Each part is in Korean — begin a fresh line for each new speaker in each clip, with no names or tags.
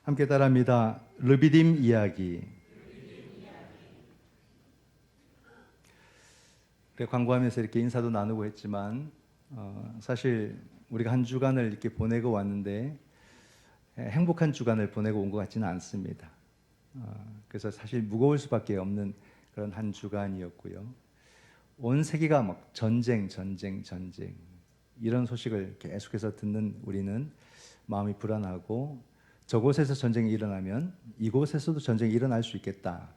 함께 따라합니다. 르비딤 이야기. 광고하면서 이렇게 인사도 나누고 했지만 사실 우리가 한 주간을 이렇게 보내고 왔는데 행복한 주간을 보내고 온 것 같지는 않습니다. 그래서 사실 무거울 수밖에 없는 그런 한 주간이었고요. 온 세계가 막 전쟁 이런 소식을 계속해서 듣는 우리는 마음이 불안하고 저곳에서 전쟁이 일어나면 이곳에서도 전쟁이 일어날 수 있겠다,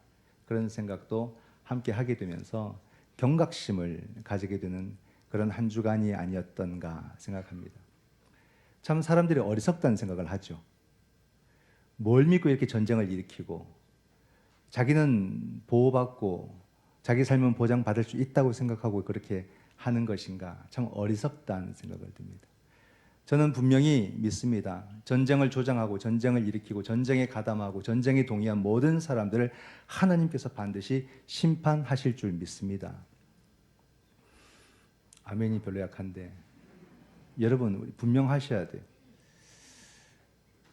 그런 생각도 함께 하게 되면서 경각심을 가지게 되는 그런 한 주간이 아니었던가 생각합니다. 참 사람들이 어리석다는 생각을 하죠. 뭘 믿고 이렇게 전쟁을 일으키고 자기는 보호받고 자기 삶은 보장받을 수 있다고 생각하고 그렇게 하는 것인가, 참 어리석다는 생각을 듭니다. 저는 분명히 믿습니다. 전쟁을 조장하고 전쟁을 일으키고 전쟁에 가담하고 전쟁에 동의한 모든 사람들을 하나님께서 반드시 심판하실 줄 믿습니다. 아멘이 별로 약한데 여러분 분명하셔야 돼요.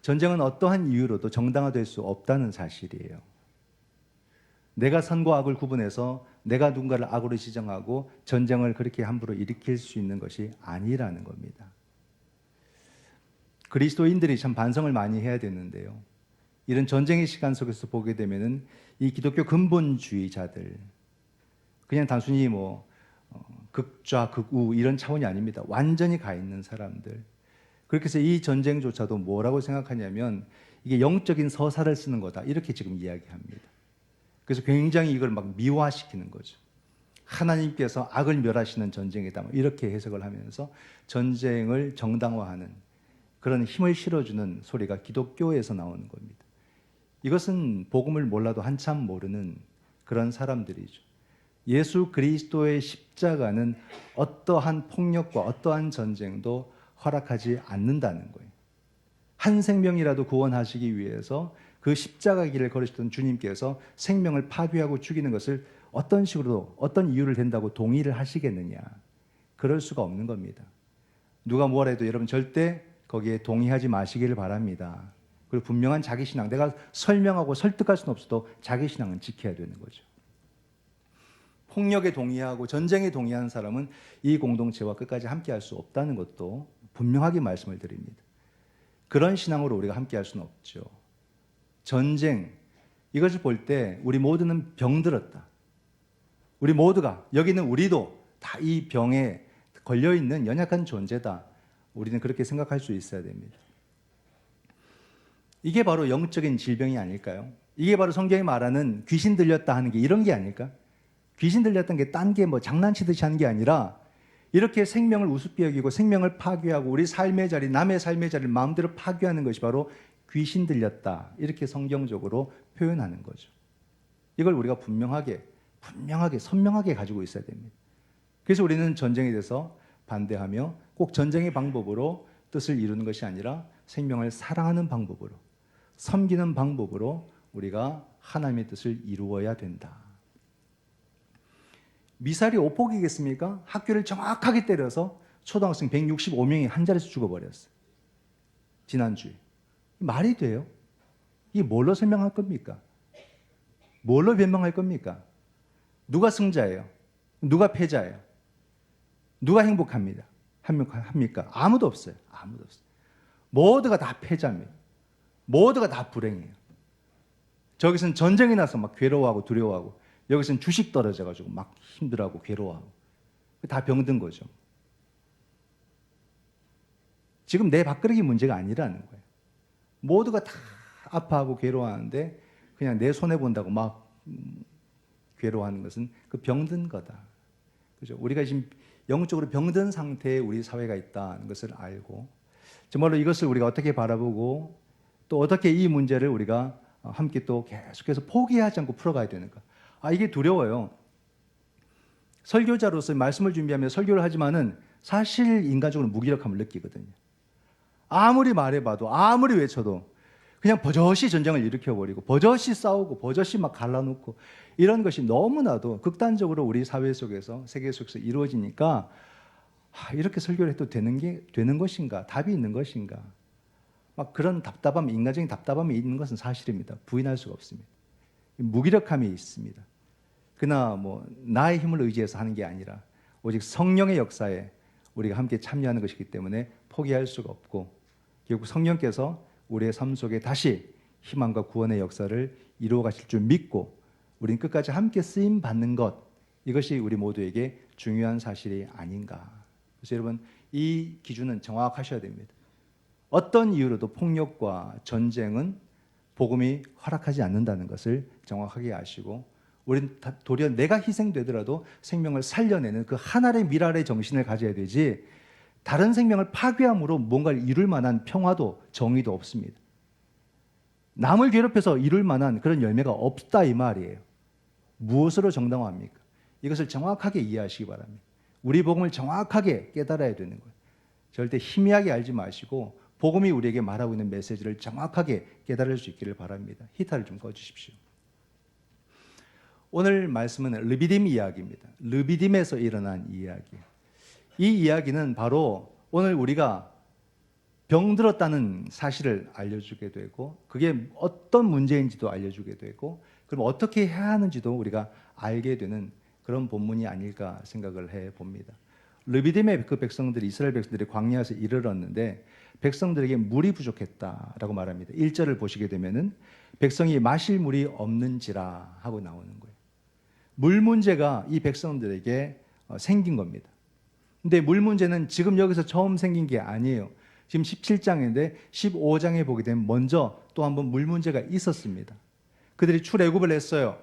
전쟁은 어떠한 이유로도 정당화될 수 없다는 사실이에요. 내가 선과 악을 구분해서 내가 누군가를 악으로 지정하고 전쟁을 그렇게 함부로 일으킬 수 있는 것이 아니라는 겁니다. 그리스도인들이 참 반성을 많이 해야 되는데요. 이런 전쟁의 시간 속에서 보게 되면은 이 기독교 근본주의자들, 그냥 단순히 극좌 극우 이런 차원이 아닙니다. 완전히 가 있는 사람들. 그렇게 해서 이 전쟁조차도 뭐라고 생각하냐면 이게 영적인 서사를 쓰는 거다, 이렇게 지금 이야기합니다. 그래서 굉장히 이걸 막 미화시키는 거죠. 하나님께서 악을 멸하시는 전쟁이다, 이렇게 해석을 하면서 전쟁을 정당화하는 그런 힘을 실어주는 소리가 기독교에서 나오는 겁니다. 이것은 복음을 몰라도 한참 모르는 그런 사람들이죠. 예수 그리스도의 십자가는 어떠한 폭력과 어떠한 전쟁도 허락하지 않는다는 거예요. 한 생명이라도 구원하시기 위해서 그 십자가 길을 걸으셨던 주님께서 생명을 파괴하고 죽이는 것을 어떤 식으로 어떤 이유를 댄다고 동의를 하시겠느냐. 그럴 수가 없는 겁니다. 누가 뭐라 해도 여러분 절대 거기에 동의하지 마시기를 바랍니다. 그리고 분명한 자기신앙, 내가 설명하고 설득할 수는 없어도 자기신앙은 지켜야 되는 거죠. 폭력에 동의하고 전쟁에 동의하는 사람은 이 공동체와 끝까지 함께할 수 없다는 것도 분명하게 말씀을 드립니다. 그런 신앙으로 우리가 함께할 수는 없죠. 전쟁, 이것을 볼 때 우리 모두는 병들었다. 우리 모두가, 여기는 우리도 다 이 병에 걸려있는 연약한 존재다. 우리는 그렇게 생각할 수 있어야 됩니다. 이게 바로 영적인 질병이 아닐까요? 이게 바로 성경이 말하는 귀신 들렸다 하는 게 이런 게 아닐까? 귀신 들렸다는 게 딴 게 장난치듯이 하는 게 아니라 이렇게 생명을 우습게 여기고 생명을 파괴하고 우리 삶의 자리, 남의 삶의 자리를 마음대로 파괴하는 것이 바로 귀신 들렸다, 이렇게 성경적으로 표현하는 거죠. 이걸 우리가 분명하게 선명하게 가지고 있어야 됩니다. 그래서 우리는 전쟁에 대해서 반대하며 꼭 전쟁의 방법으로 뜻을 이루는 것이 아니라 생명을 사랑하는 방법으로, 섬기는 방법으로 우리가 하나님의 뜻을 이루어야 된다. 미사일이 오폭이겠습니까? 학교를 정확하게 때려서 초등학생 165명이 한 자리에서 죽어버렸어요. 지난주에. 말이 돼요? 이게 뭘로 설명할 겁니까? 뭘로 변명할 겁니까? 누가 승자예요? 누가 패자예요? 누가 합니까? 아무도 없어요. 아무도 없어요. 모두가 다 패자입니다. 모두가 다 불행해요. 저기서는 전쟁이 나서 막 괴로워하고 두려워하고, 여기서는 주식 떨어져가지고 막 힘들어하고 괴로워하고, 다 병든 거죠. 지금 내 밥그릇이 문제가 아니라는 거예요. 모두가 다 아파하고 괴로워하는데 그냥 내 손해 본다고 막 괴로워하는 것은 그 병든 거다. 그죠? 우리가 지금 영적으로 병든 상태에 우리 사회가 있다는 것을 알고, 정말로 이것을 우리가 어떻게 바라보고 또 어떻게 이 문제를 우리가 함께 또 계속해서 포기하지 않고 풀어가야 되는가. 이게 두려워요. 설교자로서 말씀을 준비하며 설교를 하지만은 사실 인간적으로 무기력함을 느끼거든요. 아무리 말해봐도 아무리 외쳐도 그냥 버젓이 전쟁을 일으켜버리고 버젓이 싸우고 버젓이 막 갈라놓고 이런 것이 너무나도 극단적으로 우리 사회 속에서, 세계 속에서 이루어지니까 이렇게 설교를 해도 되는 것인가? 답이 있는 것인가? 막 그런 답답함, 인간적인 답답함이 있는 것은 사실입니다. 부인할 수가 없습니다. 무기력함이 있습니다. 그러나 뭐 나의 힘을 의지해서 하는 게 아니라 오직 성령의 역사에 우리가 함께 참여하는 것이기 때문에 포기할 수가 없고, 결국 성령께서 우리의 삶 속에 다시 희망과 구원의 역사를 이루어 가실 줄 믿고 우리는 끝까지 함께 쓰임 받는 것, 이것이 우리 모두에게 중요한 사실이 아닌가. 그래서 여러분, 이 기준은 정확하셔야 됩니다. 어떤 이유로도 폭력과 전쟁은 복음이 허락하지 않는다는 것을 정확하게 아시고, 우리는 도리어 내가 희생되더라도 생명을 살려내는 그 하나의 미랄의 정신을 가져야 되지, 다른 생명을 파괴함으로 뭔가를 이룰 만한 평화도 정의도 없습니다. 남을 괴롭혀서 이룰 만한 그런 열매가 없다 이 말이에요. 무엇으로 정당화합니까? 이것을 정확하게 이해하시기 바랍니다. 우리 복음을 정확하게 깨달아야 되는 거예요. 절대 희미하게 알지 마시고 복음이 우리에게 말하고 있는 메시지를 정확하게 깨달을 수 있기를 바랍니다. 히타를 좀 꺼주십시오. 오늘 말씀은 르비딤 이야기입니다. 르비딤에서 일어난 이야기. 이 이야기는 바로 오늘 우리가 병들었다는 사실을 알려주게 되고, 그게 어떤 문제인지도 알려주게 되고, 그럼 어떻게 해야 하는지도 우리가 알게 되는 그런 본문이 아닐까 생각을 해봅니다. 르비딤의 그 백성들이, 이스라엘 백성들이 광야에서 이르렀는데 백성들에게 물이 부족했다라고 말합니다. 1절을 보시게 되면은 백성이 마실 물이 없는지라 하고 나오는 거예요. 물 문제가 이 백성들에게 생긴 겁니다. 근데 물 문제는 지금 여기서 처음 생긴 게 아니에요. 지금 17장인데 15장에 보게 되면 먼저 또 한 번 물 문제가 있었습니다. 그들이 출애굽을 했어요.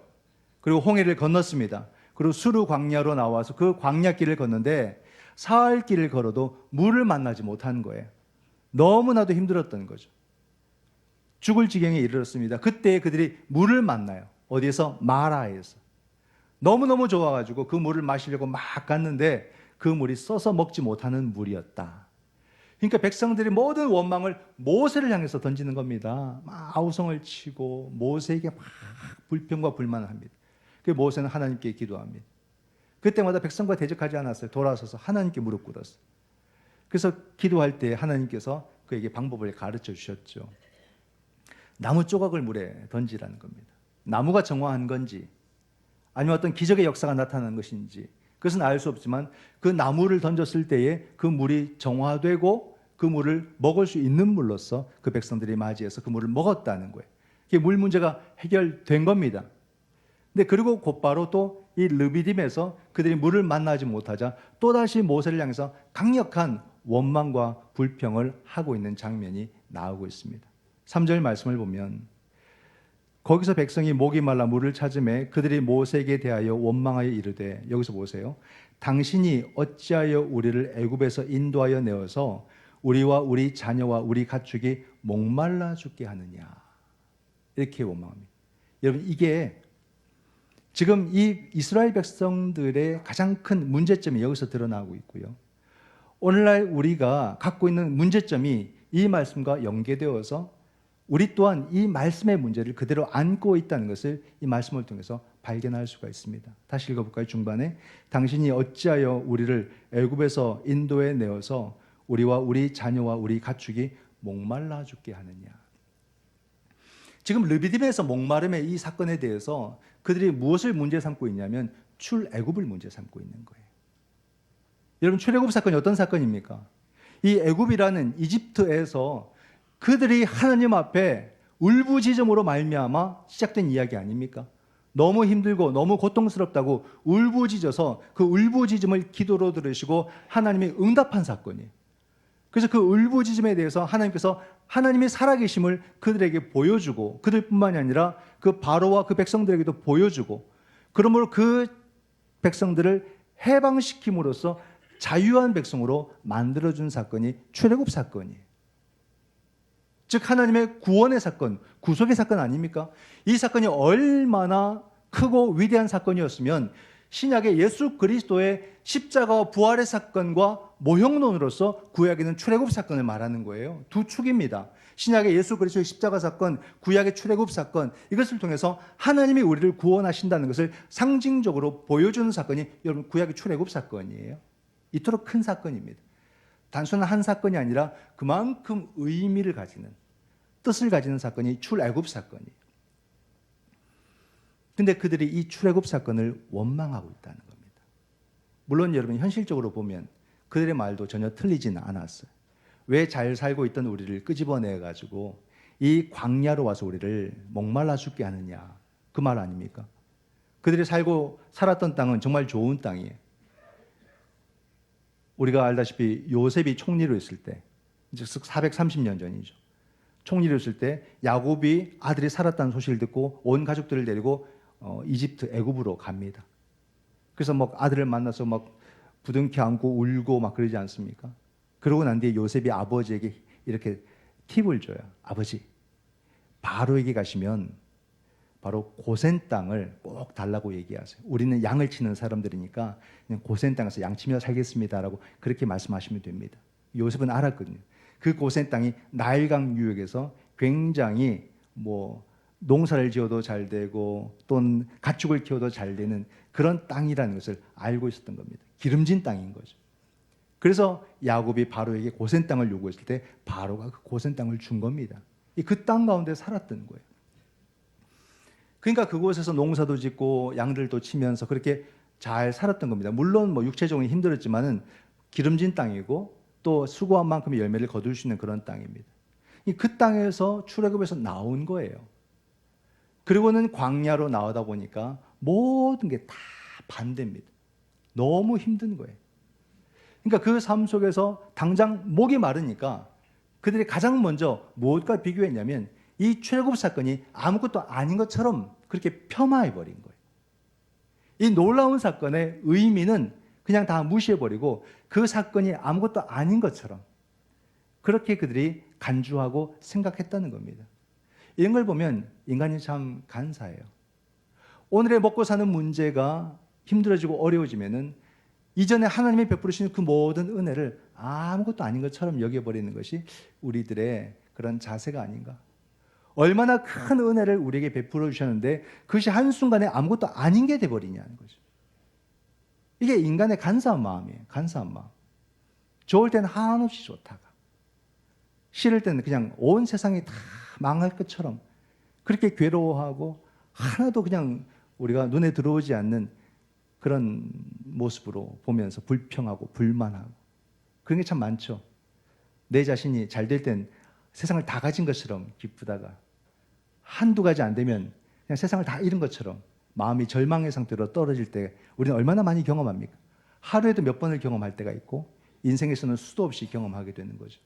그리고 홍해를 건넜습니다. 그리고 수르 광야로 나와서 그 광야길을 걷는데 사흘 길을 걸어도 물을 만나지 못한 거예요. 너무나도 힘들었던 거죠. 죽을 지경에 이르렀습니다. 그때 그들이 물을 만나요. 어디에서? 마라에서. 너무너무 좋아가지고 그 물을 마시려고 막 갔는데 그 물이 써서 먹지 못하는 물이었다. 그러니까 백성들이 모든 원망을 모세를 향해서 던지는 겁니다. 막 아우성을 치고 모세에게 막 불평과 불만을 합니다. 그 모세는 하나님께 기도합니다. 그때마다 백성과 대적하지 않았어요. 돌아서서 하나님께 무릎 꿇었어요. 그래서 기도할 때 하나님께서 그에게 방법을 가르쳐 주셨죠. 나무 조각을 물에 던지라는 겁니다. 나무가 정화한 건지 아니면 어떤 기적의 역사가 나타나는 것인지 그것은 알 수 없지만 그 나무를 던졌을 때에 그 물이 정화되고 그 물을 먹을 수 있는 물로서 그 백성들이 맞이해서 그 물을 먹었다는 거예요. 그게 물 문제가 해결된 겁니다. 근데 그리고 곧바로 또 이 르비딤에서 그들이 물을 만나지 못하자 또다시 모세를 향해서 강력한 원망과 불평을 하고 있는 장면이 나오고 있습니다. 3절 말씀을 보면 거기서 백성이 목이 말라 물을 찾음에 그들이 모세에게 대하여 원망하여 이르되, 여기서 보세요. 당신이 어찌하여 우리를 애굽에서 인도하여 내어서 우리와 우리 자녀와 우리 가축이 목말라 죽게 하느냐. 이렇게 원망합니다. 여러분, 이게 지금 이 이스라엘 백성들의 가장 큰 문제점이 여기서 드러나고 있고요. 오늘날 우리가 갖고 있는 문제점이 이 말씀과 연계되어서 우리 또한 이 말씀의 문제를 그대로 안고 있다는 것을 이 말씀을 통해서 발견할 수가 있습니다. 다시 읽어볼까요? 중반에 당신이 어찌하여 우리를 애굽에서 인도에 내어서 우리와 우리 자녀와 우리 가축이 목말라 죽게 하느냐. 지금 르비딤에서 목마름의 이 사건에 대해서 그들이 무엇을 문제 삼고 있냐면 출애굽을 문제 삼고 있는 거예요. 여러분, 출애굽 사건이 어떤 사건입니까? 이 애굽이라는 이집트에서 그들이 하나님 앞에 울부짖음으로 말미암아 시작된 이야기 아닙니까? 너무 힘들고 너무 고통스럽다고 울부짖어서 그 울부짖음을 기도로 들으시고 하나님이 응답한 사건이에요. 그래서 그 울부짖음에 대해서 하나님께서 하나님의 살아계심을 그들에게 보여주고, 그들뿐만이 아니라 그 바로와 그 백성들에게도 보여주고, 그러므로 그 백성들을 해방시킴으로써 자유한 백성으로 만들어준 사건이 출애굽 사건이에요. 즉 하나님의 구원의 사건, 구속의 사건 아닙니까? 이 사건이 얼마나 크고 위대한 사건이었으면 신약의 예수 그리스도의 십자가와 부활의 사건과 모형론으로서 구약에는 출애굽 사건을 말하는 거예요. 두 축입니다. 신약의 예수 그리스도의 십자가 사건, 구약의 출애굽 사건, 이것을 통해서 하나님이 우리를 구원하신다는 것을 상징적으로 보여주는 사건이 여러분 구약의 출애굽 사건이에요. 이토록 큰 사건입니다. 단순한 한 사건이 아니라 그만큼 의미를 가지는, 뜻을 가지는 사건이 출애굽 사건이에요. 근데 그들이 이 출애굽 사건을 원망하고 있다는 겁니다. 물론 여러분 현실적으로 보면 그들의 말도 전혀 틀리지는 않았어요. 왜 잘 살고 있던 우리를 끄집어내 가지고 이 광야로 와서 우리를 목말라 죽게 하느냐, 그 말 아닙니까? 그들이 살았던 땅은 정말 좋은 땅이에요. 우리가 알다시피 요셉이 총리로 있을 때, 즉 430년 전이죠. 총리로 있을 때 야곱이 아들이 살았다는 소식을 듣고 온 가족들을 데리고 이집트 애굽으로 갑니다. 그래서 막 아들을 만나서 막 부둥켜 안고 울고 막 그러지 않습니까? 그러고 난 뒤에 요셉이 아버지에게 이렇게 팁을 줘요. 아버지, 바로에게 가시면 바로 고센 땅을 꼭 달라고 얘기하세요. 우리는 양을 치는 사람들이니까 그냥 고센 땅에서 양치며 살겠습니다라고 그렇게 말씀하시면 됩니다. 요셉은 알았거든요. 그 고센 땅이 나일강 유역에서 굉장히 농사를 지어도 잘 되고 또는 가축을 키워도 잘 되는 그런 땅이라는 것을 알고 있었던 겁니다. 기름진 땅인 거죠. 그래서 야곱이 바로에게 고센 땅을 요구했을 때 바로가 그 고센 땅을 준 겁니다. 그 땅 가운데 살았던 거예요. 그러니까 그곳에서 농사도 짓고 양들도 치면서 그렇게 잘 살았던 겁니다. 물론 육체적으로 힘들었지만은 기름진 땅이고 또 수고한 만큼의 열매를 거둘 수 있는 그런 땅입니다. 그 땅에서 출애굽에서 나온 거예요. 그리고는 광야로 나오다 보니까 모든 게 다 반대입니다. 너무 힘든 거예요. 그러니까 그 삶 속에서 당장 목이 마르니까 그들이 가장 먼저 무엇과 비교했냐면 이 출애굽 사건이 아무것도 아닌 것처럼 그렇게 폄하해버린 거예요. 이 놀라운 사건의 의미는 그냥 다 무시해버리고 그 사건이 아무것도 아닌 것처럼 그렇게 그들이 간주하고 생각했다는 겁니다. 이런 걸 보면 인간이 참 간사해요. 오늘의 먹고 사는 문제가 힘들어지고 어려워지면은 이전에 하나님이 베풀으신 그 모든 은혜를 아무것도 아닌 것처럼 여겨버리는 것이 우리들의 그런 자세가 아닌가. 얼마나 큰 은혜를 우리에게 베풀어 주셨는데 그것이 한순간에 아무것도 아닌 게 돼버리냐는 거죠. 이게 인간의 간사한 마음이에요. 간사한 마음. 좋을 때는 한없이 좋다가 싫을 때는 그냥 온 세상이 다 망할 것처럼 그렇게 괴로워하고 하나도 그냥 우리가 눈에 들어오지 않는 그런 모습으로 보면서 불평하고 불만하고 그런 게 참 많죠. 내 자신이 잘 될 땐 세상을 다 가진 것처럼 기쁘다가 한두 가지 안 되면 그냥 세상을 다 잃은 것처럼 마음이 절망의 상태로 떨어질 때 우리는 얼마나 많이 경험합니까? 하루에도 몇 번을 경험할 때가 있고 인생에서는 수도 없이 경험하게 되는 거죠.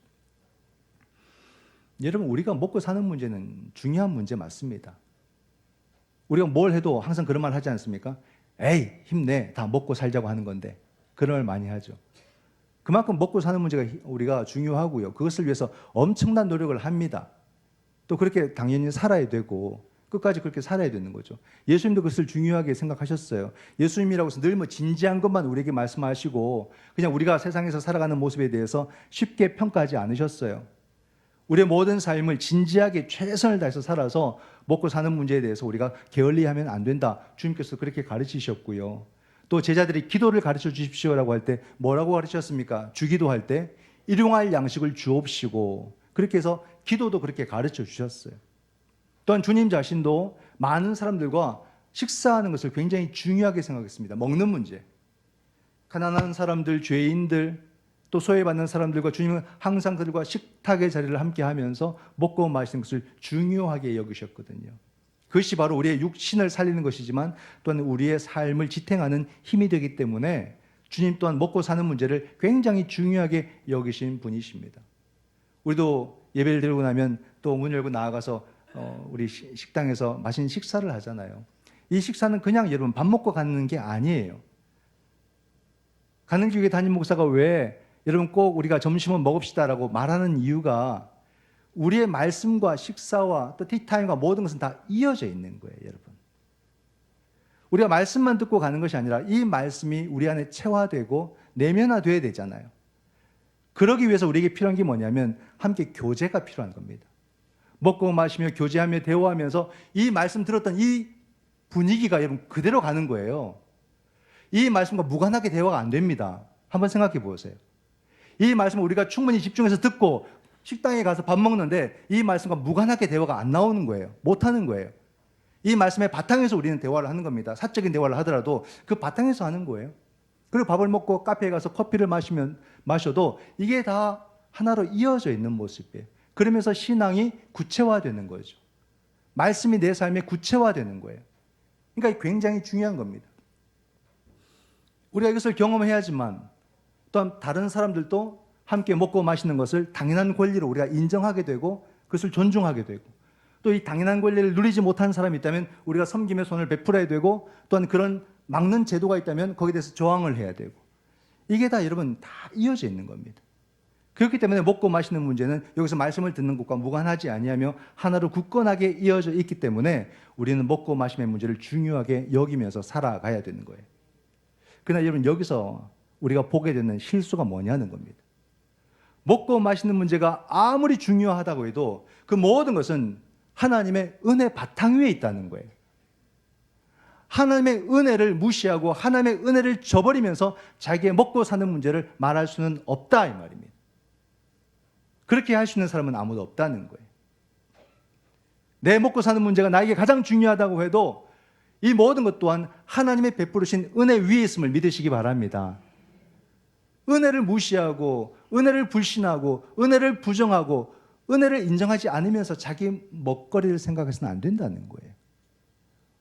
여러분, 우리가 먹고 사는 문제는 중요한 문제 맞습니다. 우리가 뭘 해도 항상 그런 말 하지 않습니까? 에이, 힘내. 다 먹고 살자고 하는 건데. 그런 말 많이 하죠. 그만큼 먹고 사는 문제가 우리가 중요하고요. 그것을 위해서 엄청난 노력을 합니다. 또 그렇게 당연히 살아야 되고 끝까지 그렇게 살아야 되는 거죠. 예수님도 그것을 중요하게 생각하셨어요. 예수님이라고 해서 늘 진지한 것만 우리에게 말씀하시고 그냥 우리가 세상에서 살아가는 모습에 대해서 쉽게 평가하지 않으셨어요. 우리의 모든 삶을 진지하게 최선을 다해서 살아서 먹고 사는 문제에 대해서 우리가 게을리하면 안 된다. 주님께서 그렇게 가르치셨고요. 또 제자들이 기도를 가르쳐 주십시오라고 할 때 뭐라고 가르치셨습니까? 주기도할 때 일용할 양식을 주옵시고 그렇게 해서 기도도 그렇게 가르쳐 주셨어요. 또한 주님 자신도 많은 사람들과 식사하는 것을 굉장히 중요하게 생각했습니다. 먹는 문제. 가난한 사람들, 죄인들, 또 소외받는 사람들과 주님은 항상 그들과 식탁의 자리를 함께 하면서 먹고 마시는 것을 중요하게 여기셨거든요. 그것이 바로 우리의 육신을 살리는 것이지만 또한 우리의 삶을 지탱하는 힘이 되기 때문에 주님 또한 먹고 사는 문제를 굉장히 중요하게 여기신 분이십니다. 우리도 예배를 드리고 나면 또 문 열고 나아가서 우리 식당에서 맛있는 식사를 하잖아요. 이 식사는 그냥 여러분 밥 먹고 가는 게 아니에요. 가는교회 담임 목사가 왜 여러분 꼭 우리가 점심은 먹읍시다라고 말하는 이유가 우리의 말씀과 식사와 또 티타임과 모든 것은 다 이어져 있는 거예요, 여러분. 우리가 말씀만 듣고 가는 것이 아니라 이 말씀이 우리 안에 체화되고 내면화되어야 되잖아요. 그러기 위해서 우리에게 필요한 게 뭐냐면 함께 교제가 필요한 겁니다. 먹고 마시며 교제하며 대화하면서 이 말씀 들었던 이 분위기가 여러분 그대로 가는 거예요. 이 말씀과 무관하게 대화가 안 됩니다. 한번 생각해 보세요. 이 말씀을 우리가 충분히 집중해서 듣고 식당에 가서 밥 먹는데 이 말씀과 무관하게 대화가 안 나오는 거예요. 못 하는 거예요. 이 말씀의 바탕에서 우리는 대화를 하는 겁니다. 사적인 대화를 하더라도 그 바탕에서 하는 거예요. 그리고 밥을 먹고 카페에 가서 커피를 마셔도 이게 다 하나로 이어져 있는 모습이에요. 그러면서 신앙이 구체화되는 거죠. 말씀이 내 삶에 구체화되는 거예요. 그러니까 굉장히 중요한 겁니다. 우리가 이것을 경험해야지만 또한 다른 사람들도 함께 먹고 마시는 것을 당연한 권리로 우리가 인정하게 되고 그것을 존중하게 되고 또 이 당연한 권리를 누리지 못한 사람이 있다면 우리가 섬김의 손을 베풀어야 되고 또한 그런 막는 제도가 있다면 거기에 대해서 저항을 해야 되고 이게 다 여러분 다 이어져 있는 겁니다. 그렇기 때문에 먹고 마시는 문제는 여기서 말씀을 듣는 것과 무관하지 아니하며 하나로 굳건하게 이어져 있기 때문에 우리는 먹고 마심의 문제를 중요하게 여기면서 살아가야 되는 거예요. 그러나 여러분 여기서 우리가 보게 되는 실수가 뭐냐는 겁니다. 먹고 마시는 문제가 아무리 중요하다고 해도 그 모든 것은 하나님의 은혜 바탕 위에 있다는 거예요. 하나님의 은혜를 무시하고 하나님의 은혜를 저버리면서 자기의 먹고 사는 문제를 말할 수는 없다 이 말입니다. 그렇게 할 수 있는 사람은 아무도 없다는 거예요. 내 먹고 사는 문제가 나에게 가장 중요하다고 해도 이 모든 것 또한 하나님의 베푸르신 은혜 위에 있음을 믿으시기 바랍니다. 은혜를 무시하고 은혜를 불신하고 은혜를 부정하고 은혜를 인정하지 않으면서 자기 먹거리를 생각해서는 안 된다는 거예요.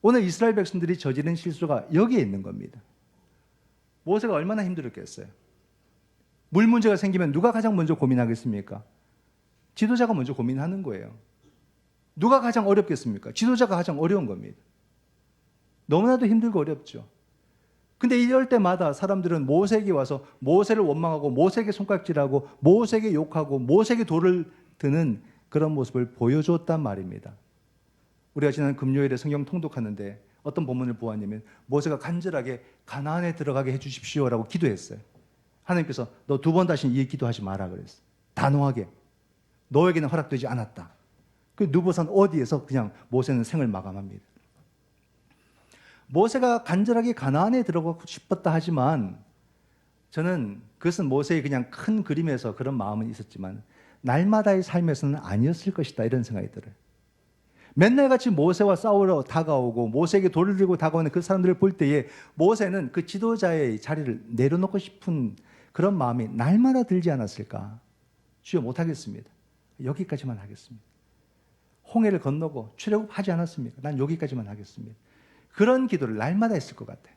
오늘 이스라엘 백성들이 저지른 실수가 여기에 있는 겁니다. 모세가 얼마나 힘들었겠어요. 물 문제가 생기면 누가 가장 먼저 고민하겠습니까? 지도자가 먼저 고민하는 거예요. 누가 가장 어렵겠습니까? 지도자가 가장 어려운 겁니다. 너무나도 힘들고 어렵죠. 근데 이럴 때마다 사람들은 모세에게 와서 모세를 원망하고 모세에게 손가락질하고 모세에게 욕하고 모세에게 돌을 드는 그런 모습을 보여줬단 말입니다. 우리가 지난 금요일에 성경 통독하는데 어떤 본문을 보았냐면 모세가 간절하게 가나안에 들어가게 해주십시오라고 기도했어요. 하나님께서 너 두 번 다시 이 기도하지 마라 그랬어요. 단호하게. 너에게는 허락되지 않았다. 그 느보산 어디에서 그냥 모세는 생을 마감합니다. 모세가 간절하게 가나안에 들어가고 싶었다 하지만 저는 그것은 모세의 그냥 큰 그림에서 그런 마음은 있었지만 날마다의 삶에서는 아니었을 것이다 이런 생각이 들어요. 맨날 같이 모세와 싸우러 다가오고 모세에게 돌을 들고 다가오는 그 사람들을 볼 때에 모세는 그 지도자의 자리를 내려놓고 싶은 그런 마음이 날마다 들지 않았을까? 주여 못하겠습니다. 여기까지만 하겠습니다. 홍해를 건너고 출애굽하지 않았습니까? 난 여기까지만 하겠습니다. 그런 기도를 날마다 했을 것 같아요.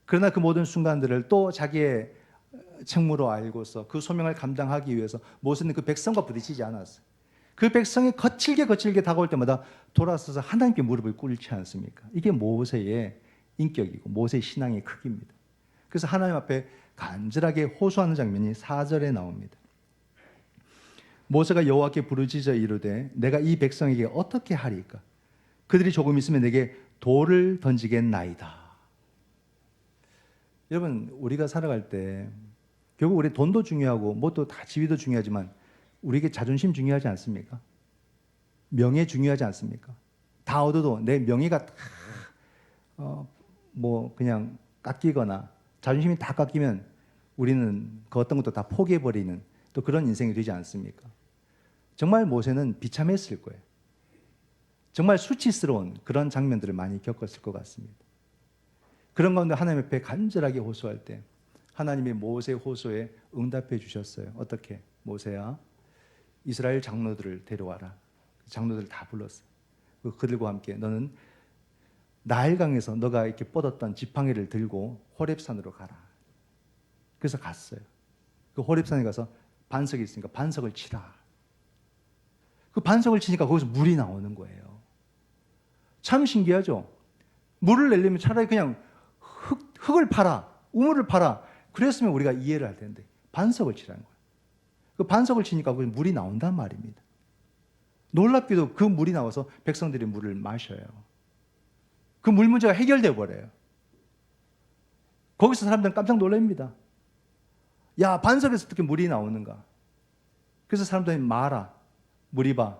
그러나 그 모든 순간들을 또 자기의 책무로 알고서 그 소명을 감당하기 위해서 모세는 그 백성과 부딪히지 않았어요. 그 백성이 거칠게 다가올 때마다 돌아서서 하나님께 무릎을 꿇지 않습니까? 이게 모세의 인격이고 모세의 신앙의 크기입니다. 그래서 하나님 앞에 간절하게 호소하는 장면이 4절에 나옵니다. 모세가 여호와께 부르짖어 이르되 내가 이 백성에게 어떻게 하리까? 그들이 조금 있으면 내게 돌을 던지겠나이다. 여러분 우리가 살아갈 때 결국 우리 돈도 중요하고 뭣도 다 지위도 중요하지만 우리에게 자존심 중요하지 않습니까? 명예 중요하지 않습니까? 다 얻어도 내 명예가 다 그냥 깎이거나 자존심이 다 깎이면 우리는 그 어떤 것도 다 포기해버리는 또 그런 인생이 되지 않습니까? 정말 모세는 비참했을 거예요. 정말 수치스러운 그런 장면들을 많이 겪었을 것 같습니다. 그런 가운데 하나님 앞에 간절하게 호소할 때 하나님이 모세의 호소에 응답해 주셨어요. 어떻게? 모세야, 이스라엘 장로들을 데려와라. 장로들을 다 불렀어요. 그들과 함께 너는 나일강에서 너가 이렇게 뻗었던 지팡이를 들고 호렙산으로 가라. 그래서 갔어요. 그 호렙산에 가서 반석이 있으니까 반석을 치라. 그 반석을 치니까 거기서 물이 나오는 거예요. 참 신기하죠? 물을 내려면 차라리 그냥 흙을 파라, 우물을 파라. 그랬으면 우리가 이해를 할 텐데 반석을 치라는 거예요. 그 반석을 치니까 그 물이 나온단 말입니다. 놀랍게도 그 물이 나와서 백성들이 물을 마셔요. 그 물 문제가 해결되어 버려요. 거기서 사람들은 깜짝 놀랍니다. 야, 반석에서 어떻게 물이 나오는가? 그래서 사람들이 마라, 무리바,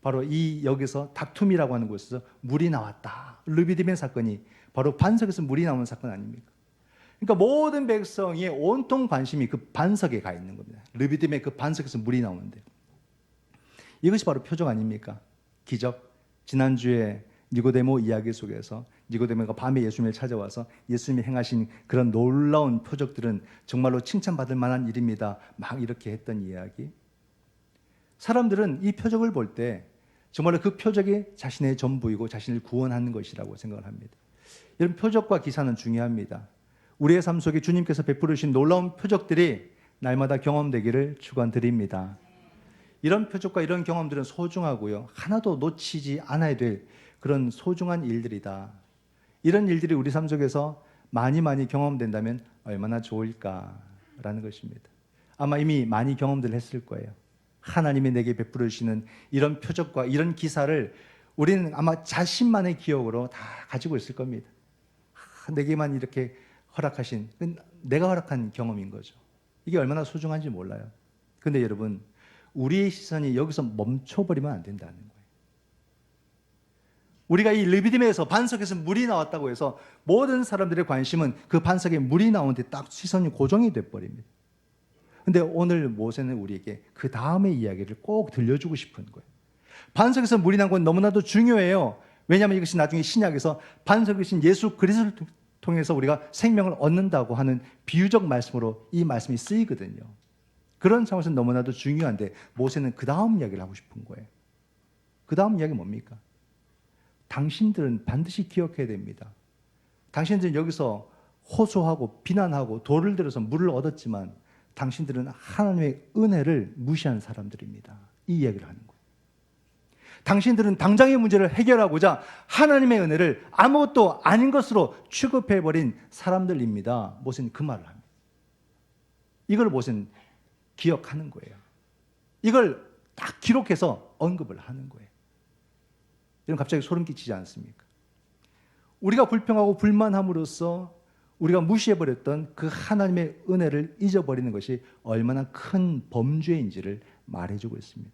바로 이 여기서 닥툼이라고 하는 곳에서 물이 나왔다. 르비디벤 사건이 바로 반석에서 물이 나오는 사건 아닙니까? 그러니까 모든 백성의 온통 관심이 그 반석에 가 있는 겁니다. 르비딤의 그 반석에서 물이 나오는데 이것이 바로 표적 아닙니까? 기적. 지난주에 니고데모 이야기 속에서 니고데모가 밤에 예수님을 찾아와서 예수님이 행하신 그런 놀라운 표적들은 정말로 칭찬받을 만한 일입니다. 막 이렇게 했던 이야기. 사람들은 이 표적을 볼 때 정말로 그 표적이 자신의 전부이고 자신을 구원하는 것이라고 생각을 합니다. 여러분, 표적과 기사는 중요합니다. 우리의 삶 속에 주님께서 베푸르신 놀라운 표적들이 날마다 경험되기를 축원드립니다. 이런 표적과 이런 경험들은 소중하고요, 하나도 놓치지 않아야 될 그런 소중한 일들이다. 이런 일들이 우리 삶 속에서 많이 경험된다면 얼마나 좋을까라는 것입니다. 아마 이미 많이 경험들 했을 거예요. 하나님이 내게 베풀어 주시는 이런 표적과 이런 기사를 우리는 아마 자신만의 기억으로 다 가지고 있을 겁니다. 내게만 이렇게 허락하신, 내가 허락한 경험인 거죠. 이게 얼마나 소중한지 몰라요. 근데 여러분, 우리의 시선이 여기서 멈춰버리면 안 된다는 거예요. 우리가 이 르비딤에서 반석에서 물이 나왔다고 해서 모든 사람들의 관심은 그 반석에 물이 나오는데 딱 시선이 고정이 돼버립니다. 근데 오늘 모세는 우리에게 그 다음의 이야기를 꼭 들려주고 싶은 거예요. 반석에서 물이 난 건 너무나도 중요해요. 왜냐하면 이것이 나중에 신약에서 반석이신 예수 그리스도를 통해서 우리가 생명을 얻는다고 하는 비유적 말씀으로 이 말씀이 쓰이거든요. 그런 상황에서 너무나도 중요한데 모세는 그 다음 이야기를 하고 싶은 거예요. 그 다음 이야기는 뭡니까? 당신들은 반드시 기억해야 됩니다. 당신들은 여기서 호소하고 비난하고 돌을 들어서 물을 얻었지만 당신들은 하나님의 은혜를 무시한 사람들입니다. 이 이야기를 하는 거예요. 당신들은 당장의 문제를 해결하고자 하나님의 은혜를 아무것도 아닌 것으로 취급해버린 사람들입니다. 모세는 그 말을 합니다. 이걸 모세는 기억하는 거예요. 이걸 딱 기록해서 언급을 하는 거예요. 이런 갑자기 소름 끼치지 않습니까? 우리가 불평하고 불만함으로써 우리가 무시해버렸던 그 하나님의 은혜를 잊어버리는 것이 얼마나 큰 범죄인지를 말해주고 있습니다.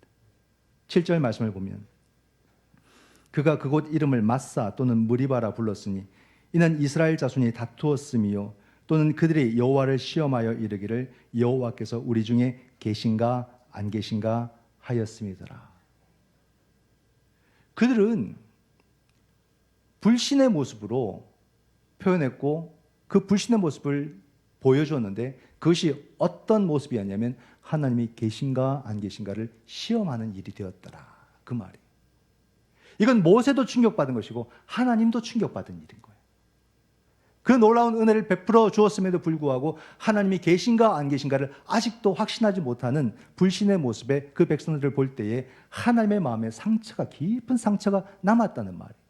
7절 말씀을 보면 그가 그곳 이름을 마사 또는 무리바라 불렀으니 이는 이스라엘 자손이 다투었음이요 또는 그들이 여호와를 시험하여 이르기를 여호와께서 우리 중에 계신가 안 계신가 하였음이더라. 그들은 불신의 모습으로 표현했고 그 불신의 모습을 보여주었는데 그것이 어떤 모습이었냐면 하나님이 계신가 안 계신가를 시험하는 일이 되었더라. 그 말이. 이건 모세도 충격받은 것이고 하나님도 충격받은 일인 거예요. 그 놀라운 은혜를 베풀어 주었음에도 불구하고 하나님이 계신가 안 계신가를 아직도 확신하지 못하는 불신의 모습에 그 백성들을 볼 때에 하나님의 마음에 상처가, 깊은 상처가 남았다는 말이에요.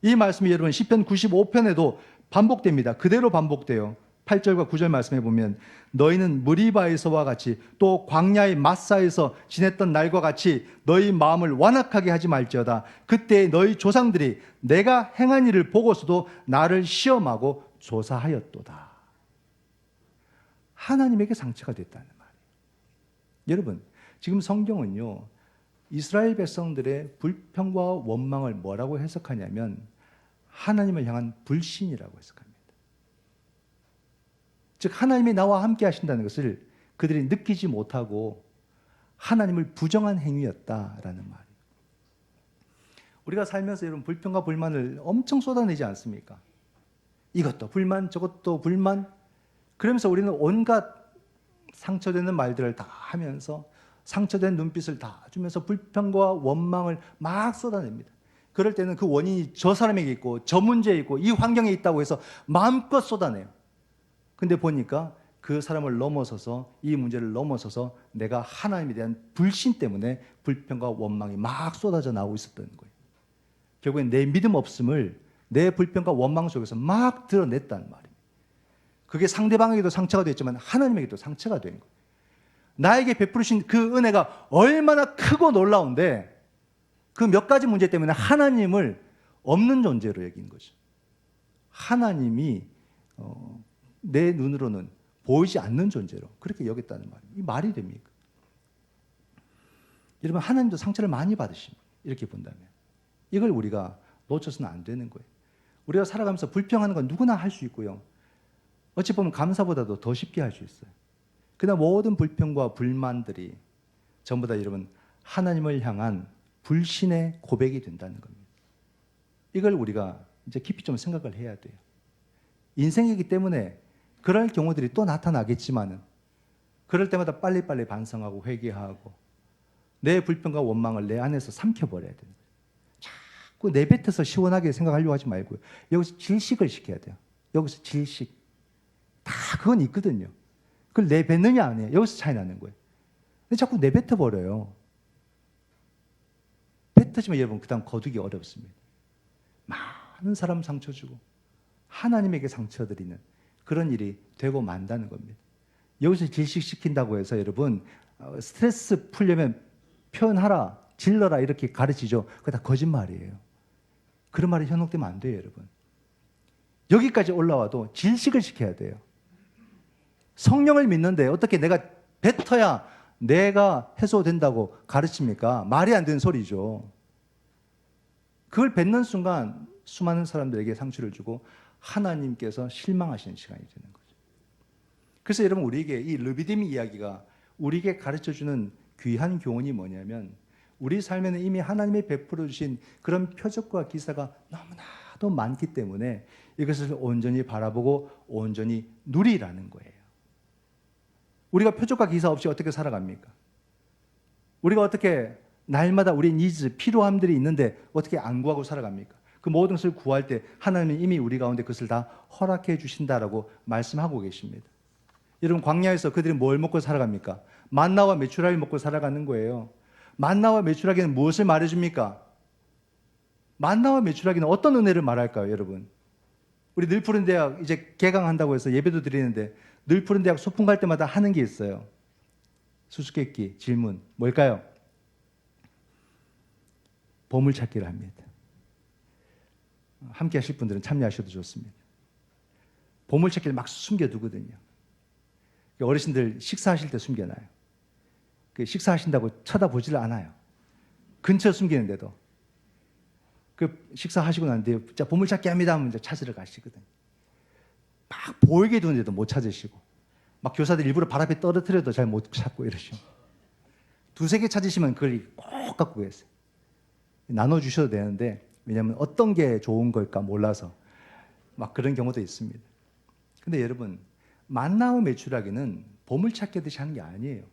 이 말씀이 여러분 시편 95편에도 반복됩니다. 그대로 반복돼요. 8절과 9절 말씀해 보면 너희는 무리바에서와 같이 또 광야의 마사에서 지냈던 날과 같이 너희 마음을 완악하게 하지 말지어다. 그때 너희 조상들이 내가 행한 일을 보고서도 나를 시험하고 조사하였도다. 하나님에게 상처가 됐다는 말이에요. 여러분, 지금 성경은요, 이스라엘 백성들의 불평과 원망을 뭐라고 해석하냐면 하나님을 향한 불신이라고 해석합니다. 즉 하나님이 나와 함께 하신다는 것을 그들이 느끼지 못하고 하나님을 부정한 행위였다라는 말이에요. 우리가 살면서 여러분 불평과 불만을 엄청 쏟아내지 않습니까? 이것도 불만 저것도 불만, 그러면서 우리는 온갖 상처되는 말들을 다 하면서 상처된 눈빛을 다 주면서 불평과 원망을 막 쏟아냅니다. 그럴 때는 그 원인이 저 사람에게 있고 저 문제에 있고 이 환경에 있다고 해서 마음껏 쏟아내요. 근데 보니까 그 사람을 넘어서서 이 문제를 넘어서서 내가 하나님에 대한 불신 때문에 불평과 원망이 막 쏟아져 나오고 있었던 거예요. 결국엔 내 믿음 없음을 내 불평과 원망 속에서 막 드러냈다는 말이에요. 그게 상대방에게도 상처가 됐지만 하나님에게도 상처가 된 거예요. 나에게 베푸신 그 은혜가 얼마나 크고 놀라운데 그 몇 가지 문제 때문에 하나님을 없는 존재로 여긴 거죠. 하나님이 내 눈으로는 보이지 않는 존재로 그렇게 여겼다는 말이에요. 이 말이 됩니까? 여러분, 하나님도 상처를 많이 받으십니다. 이렇게 본다면 이걸 우리가 놓쳐서는 안 되는 거예요. 우리가 살아가면서 불평하는 건 누구나 할 수 있고요. 어찌 보면 감사보다도 더 쉽게 할 수 있어요. 그러나 모든 불평과 불만들이 전부 다 여러분 하나님을 향한 불신의 고백이 된다는 겁니다. 이걸 우리가 이제 깊이 좀 생각을 해야 돼요. 인생이기 때문에 그럴 경우들이 또 나타나겠지만은 그럴 때마다 빨리빨리 반성하고 회개하고 내 불평과 원망을 내 안에서 삼켜버려야 되는 거예요. 자꾸 내뱉어서 시원하게 생각하려고 하지 말고요. 여기서 질식을 시켜야 돼요. 여기서 질식. 다 그건 있거든요. 그걸 내뱉느냐 안 해요. 여기서 차이 나는 거예요. 근데 자꾸 내뱉어버려요. 뱉어지면 여러분 그 다음 거두기 어렵습니다. 많은 사람 상처 주고 하나님에게 상처 드리는 그런 일이 되고 만다는 겁니다. 여기서 질식시킨다고 해서 여러분 스트레스 풀려면 표현하라, 질러라 이렇게 가르치죠. 그거 다 거짓말이에요. 그런 말이 현혹되면 안 돼요, 여러분. 여기까지 올라와도 질식을 시켜야 돼요. 성령을 믿는데 어떻게 내가 뱉어야 내가 해소된다고 가르칩니까? 말이 안 되는 소리죠. 그걸 뱉는 순간 수많은 사람들에게 상처를 주고 하나님께서 실망하시는 시간이 되는 거죠. 그래서 여러분 우리에게 이 르비딤 이야기가 우리에게 가르쳐주는 귀한 교훈이 뭐냐면 우리 삶에는 이미 하나님이 베풀어 주신 그런 표적과 기사가 너무나도 많기 때문에 이것을 온전히 바라보고 온전히 누리라는 거예요. 우리가 표적과 기사 없이 어떻게 살아갑니까? 우리가 어떻게 날마다 우리 니즈, 필요함들이 있는데 어떻게 안 구하고 살아갑니까? 그 모든 것을 구할 때 하나님은 이미 우리 가운데 그것을 다 허락해 주신다라고 말씀하고 계십니다. 여러분 광야에서 그들이 뭘 먹고 살아갑니까? 만나와 메추라기 먹고 살아가는 거예요. 만나와 메추라기는 무엇을 말해줍니까? 만나와 메추라기는 어떤 은혜를 말할까요, 여러분? 우리 늘푸른 대학 이제 개강한다고 해서 예배도 드리는데 늘푸른 대학 소풍 갈 때마다 하는 게 있어요. 수수께끼 질문 뭘까요? 보물찾기를 합니다. 함께 하실 분들은 참여하셔도 좋습니다. 보물찾기를 막 숨겨두거든요. 어르신들 식사하실 때 숨겨놔요. 식사하신다고 쳐다보지를 않아요. 근처 숨기는데도. 식사하시고 난 뒤에 자, 보물찾기 합니다 하면 이제 찾으러 가시거든요. 막 보이게 두는데도 못 찾으시고 막 교사들 일부러 발 앞에 떨어뜨려도 잘 못 찾고 이러시고 두세 개 찾으시면 그걸 꼭 갖고 계세요. 나눠주셔도 되는데 왜냐하면 어떤 게 좋은 걸까 몰라서 막 그런 경우도 있습니다. 근데 여러분 만나와 메추라기는 보물찾기 하듯이 하는 게 아니에요.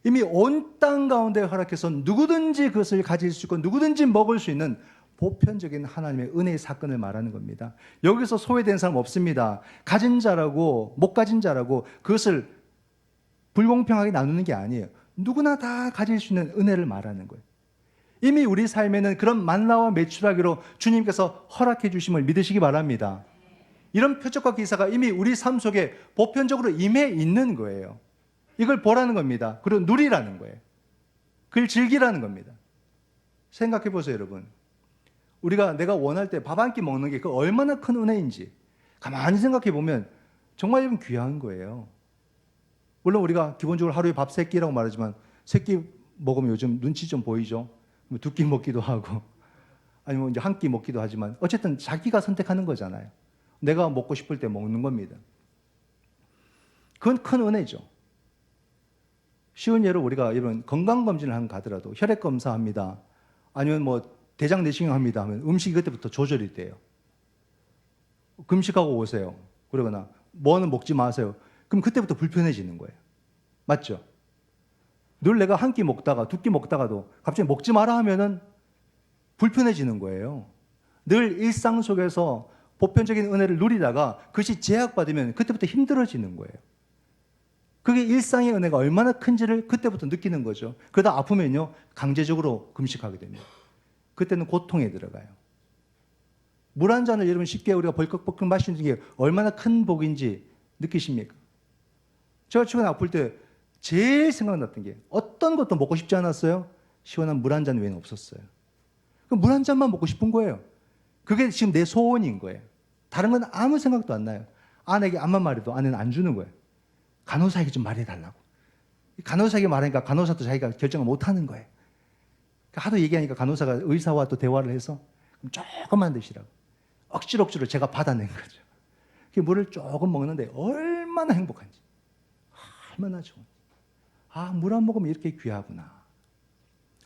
이미 온 땅 가운데 허락해서 누구든지 그것을 가질 수 있고 누구든지 먹을 수 있는 보편적인 하나님의 은혜의 사건을 말하는 겁니다. 여기서 소외된 사람 없습니다. 가진 자라고 못 가진 자라고 그것을 불공평하게 나누는 게 아니에요. 누구나 다 가질 수 있는 은혜를 말하는 거예요. 이미 우리 삶에는 그런 만나와 메추라기로 주님께서 허락해 주심을 믿으시기 바랍니다. 이런 표적과 기사가 이미 우리 삶 속에 보편적으로 임해 있는 거예요. 이걸 보라는 겁니다. 그리고 누리라는 거예요. 그걸 즐기라는 겁니다. 생각해 보세요, 여러분. 내가 원할 때 밥 한 끼 먹는 게 그 얼마나 큰 은혜인지 가만히 생각해 보면 정말 좀 귀한 거예요. 물론 우리가 기본적으로 하루에 밥 3끼라고 말하지만 3끼 먹으면 요즘 눈치 좀 보이죠. 2끼 먹기도 하고 아니면 이제 1끼 먹기도 하지만 어쨌든 자기가 선택하는 거잖아요. 내가 먹고 싶을 때 먹는 겁니다. 그건 큰 은혜죠. 쉬운 예로 우리가 이런 건강검진을 하는 가더라도 혈액검사합니다. 아니면 뭐 대장 내시경 합니다 하면 음식이 그때부터 조절이 돼요. 금식하고 오세요. 그러거나 뭐는 먹지 마세요. 그럼 그때부터 불편해지는 거예요. 맞죠? 늘 내가 1끼 먹다가 2끼 먹다가도 갑자기 먹지 마라 하면은 불편해지는 거예요. 늘 일상 속에서 보편적인 은혜를 누리다가 그것이 제약받으면 그때부터 힘들어지는 거예요. 그게 일상의 은혜가 얼마나 큰지를 그때부터 느끼는 거죠. 그러다 아프면요 강제적으로 금식하게 됩니다. 그때는 고통에 들어가요. 물 한 잔을 여러분 쉽게 우리가 벌컥벌컥 마시는 게 얼마나 큰 복인지 느끼십니까? 제가 최근에 아플 때 제일 생각났던 게 어떤 것도 먹고 싶지 않았어요. 시원한 물 한 잔 외에는 없었어요. 물 한 잔만 먹고 싶은 거예요. 그게 지금 내 소원인 거예요. 다른 건 아무 생각도 안 나요. 아내에게 암만 말해도 아내는 안 주는 거예요. 간호사에게 좀 말해달라고. 간호사에게 말하니까 간호사도 자기가 결정을 못 하는 거예요. 하도 얘기하니까 간호사가 의사와 또 대화를 해서 조금만 드시라고. 억지로 제가 받아낸 거죠. 그 물을 조금 먹는데 얼마나 행복한지, 얼마나 좋은지. 아, 물 한 모금 이렇게 귀하구나.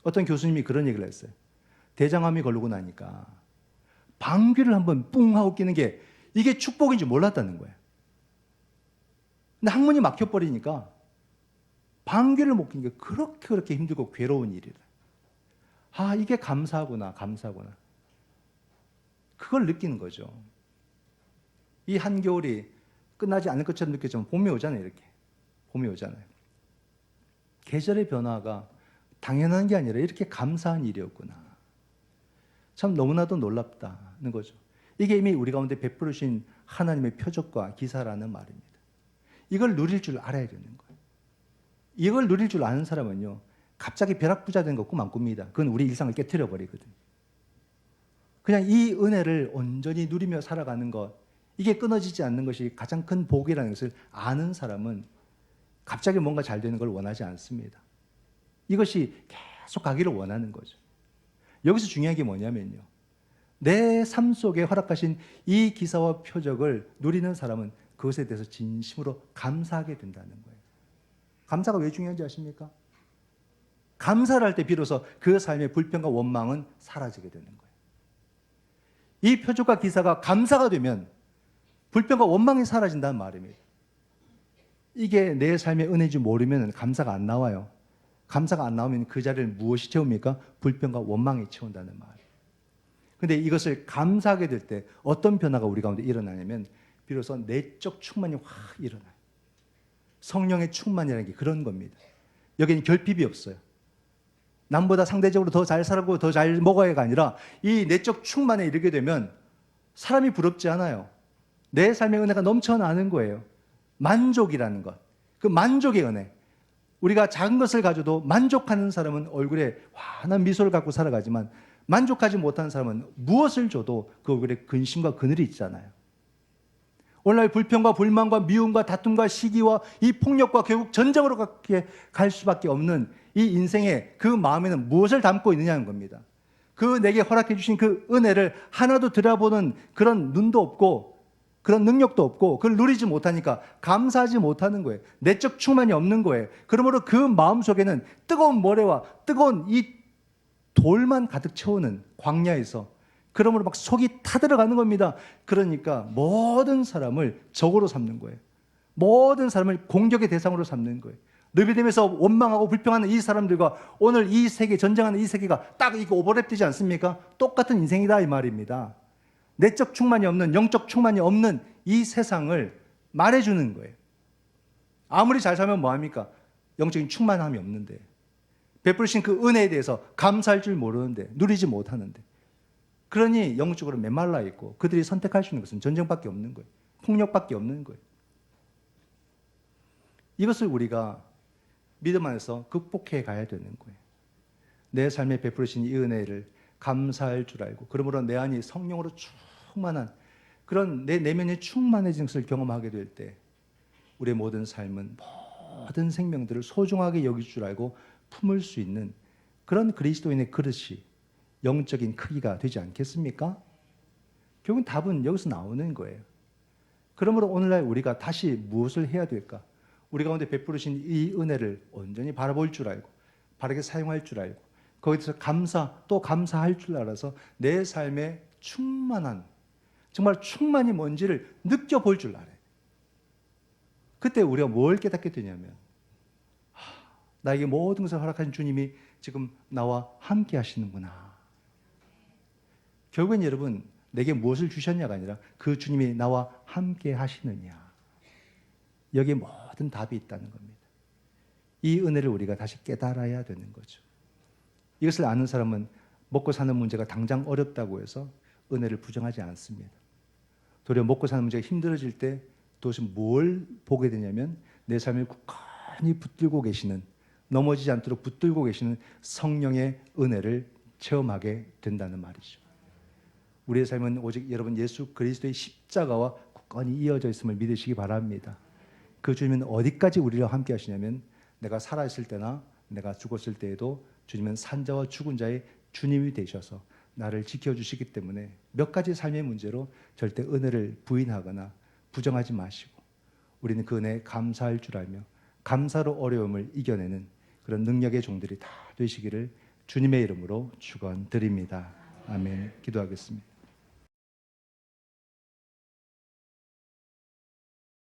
어떤 교수님이 그런 얘기를 했어요. 대장암이 걸리고 나니까 방귀를 한번 뿡 하고 끼는 게 이게 축복인지 몰랐다는 거예요. 근데 항문이 막혀버리니까 방귀를 못 끼는 게 그렇게 힘들고 괴로운 일이다. 아, 이게 감사하구나, 감사하구나. 그걸 느끼는 거죠. 이 한겨울이 끝나지 않을 것처럼 느껴지면 봄이 오잖아요, 이렇게. 봄이 오잖아요. 계절의 변화가 당연한 게 아니라 이렇게 감사한 일이었구나. 참 너무나도 놀랍다는 거죠. 이게 이미 우리 가운데 베풀으신 하나님의 표적과 기사라는 말입니다. 이걸 누릴 줄 알아야 되는 거예요. 이걸 누릴 줄 아는 사람은요, 갑자기 벼락부자 된 거 꿈 안 꿉니다. 그건 우리 일상을 깨트려 버리거든요. 그냥 이 은혜를 온전히 누리며 살아가는 것, 이게 끊어지지 않는 것이 가장 큰 복이라는 것을 아는 사람은 갑자기 뭔가 잘 되는 걸 원하지 않습니다. 이것이 계속 가기를 원하는 거죠. 여기서 중요한 게 뭐냐면요, 내 삶 속에 허락하신 이 기사와 표적을 누리는 사람은 그것에 대해서 진심으로 감사하게 된다는 거예요. 감사가 왜 중요한지 아십니까? 감사를 할 때 비로소 그 삶의 불평과 원망은 사라지게 되는 거예요. 이 표적과 기사가 감사가 되면 불평과 원망이 사라진다는 말입니다. 이게 내 삶의 은혜인지 모르면 감사가 안 나와요. 감사가 안 나오면 그 자리를 무엇이 채웁니까? 불평과 원망이 채운다는 말. 근데 이것을 감사하게 될 때 어떤 변화가 우리 가운데 일어나냐면 비로소 내적 충만이 확 일어나요. 성령의 충만이라는 게 그런 겁니다. 여기는 결핍이 없어요. 남보다 상대적으로 더 잘 살고 더 잘 먹어야가 아니라 이 내적 충만에 이르게 되면 사람이 부럽지 않아요. 내 삶의 은혜가 넘쳐나는 거예요. 만족이라는 것. 그 만족의 은혜. 우리가 작은 것을 가져도 만족하는 사람은 얼굴에 환한 미소를 갖고 살아가지만 만족하지 못하는 사람은 무엇을 줘도 그 얼굴에 근심과 그늘이 있잖아요. 오늘날 불평과 불만과 미움과 다툼과 시기와 이 폭력과 결국 전쟁으로 갈 수밖에 없는 이 인생의 그 마음에는 무엇을 담고 있느냐는 겁니다. 그 내게 허락해 주신 그 은혜를 하나도 들여다보는 그런 눈도 없고 그런 능력도 없고 그걸 누리지 못하니까 감사하지 못하는 거예요. 내적 충만이 없는 거예요. 그러므로 그 마음속에는 뜨거운 모래와 뜨거운 이 돌만 가득 채우는 광야에서 그러므로 막 속이 타들어가는 겁니다. 그러니까 모든 사람을 적으로 삼는 거예요. 모든 사람을 공격의 대상으로 삼는 거예요. 르비딤에서 원망하고 불평하는 이 사람들과 오늘 이 세계, 전쟁하는 이 세계가 딱 이거 오버랩되지 않습니까? 똑같은 인생이다 이 말입니다. 내적 충만이 없는, 영적 충만이 없는 이 세상을 말해주는 거예요. 아무리 잘 살면 뭐합니까? 영적인 충만함이 없는데, 베풀으신 그 은혜에 대해서 감사할 줄 모르는데, 누리지 못하는데, 그러니 영적으로 메말라 있고 그들이 선택할 수 있는 것은 전쟁밖에 없는 거예요. 폭력밖에 없는 거예요. 이것을 우리가 믿음 안에서 극복해 가야 되는 거예요. 내 삶에 베풀으신 이 은혜를 감사할 줄 알고, 그러므로 내 안이 성령으로 충만한 그런 내 내면이 충만해진 것을 경험하게 될 때 우리의 모든 삶은 모든 생명들을 소중하게 여길 줄 알고 품을 수 있는 그런 그리스도인의 그릇이 영적인 크기가 되지 않겠습니까? 결국은 답은 여기서 나오는 거예요. 그러므로 오늘날 우리가 다시 무엇을 해야 될까? 우리 가운데 베풀으신 이 은혜를 온전히 바라볼 줄 알고 바르게 사용할 줄 알고 거기서 또 감사할 줄 알아서 내 삶에 충만한, 정말 충만이 뭔지를 느껴볼 줄 알아요. 그때 우리가 뭘 깨닫게 되냐면 나에게 모든 것을 허락하신 주님이 지금 나와 함께 하시는구나. 결국엔 여러분, 내게 무엇을 주셨냐가 아니라 그 주님이 나와 함께 하시느냐. 여기에 모든 답이 있다는 겁니다. 이 은혜를 우리가 다시 깨달아야 되는 거죠. 이것을 아는 사람은 먹고 사는 문제가 당장 어렵다고 해서 은혜를 부정하지 않습니다. 도리어 먹고 사는 문제가 힘들어질 때 도대체 뭘 보게 되냐면 내 삶을 굳건히 붙들고 계시는, 넘어지지 않도록 붙들고 계시는 성령의 은혜를 체험하게 된다는 말이죠. 우리의 삶은 오직 여러분 예수 그리스도의 십자가와 굳건히 이어져 있음을 믿으시기 바랍니다. 그 주님은 어디까지 우리와 함께 하시냐면 내가 살아있을 때나 내가 죽었을 때에도 주님은 산자와 죽은 자의 주님이 되셔서 나를 지켜주시기 때문에 몇 가지 삶의 문제로 절대 은혜를 부인하거나 부정하지 마시고 우리는 그 은혜에 감사할 줄 알며 감사로 어려움을 이겨내는 그런 능력의 종들이 다 되시기를 주님의 이름으로 축원드립니다. 아멘. 기도하겠습니다.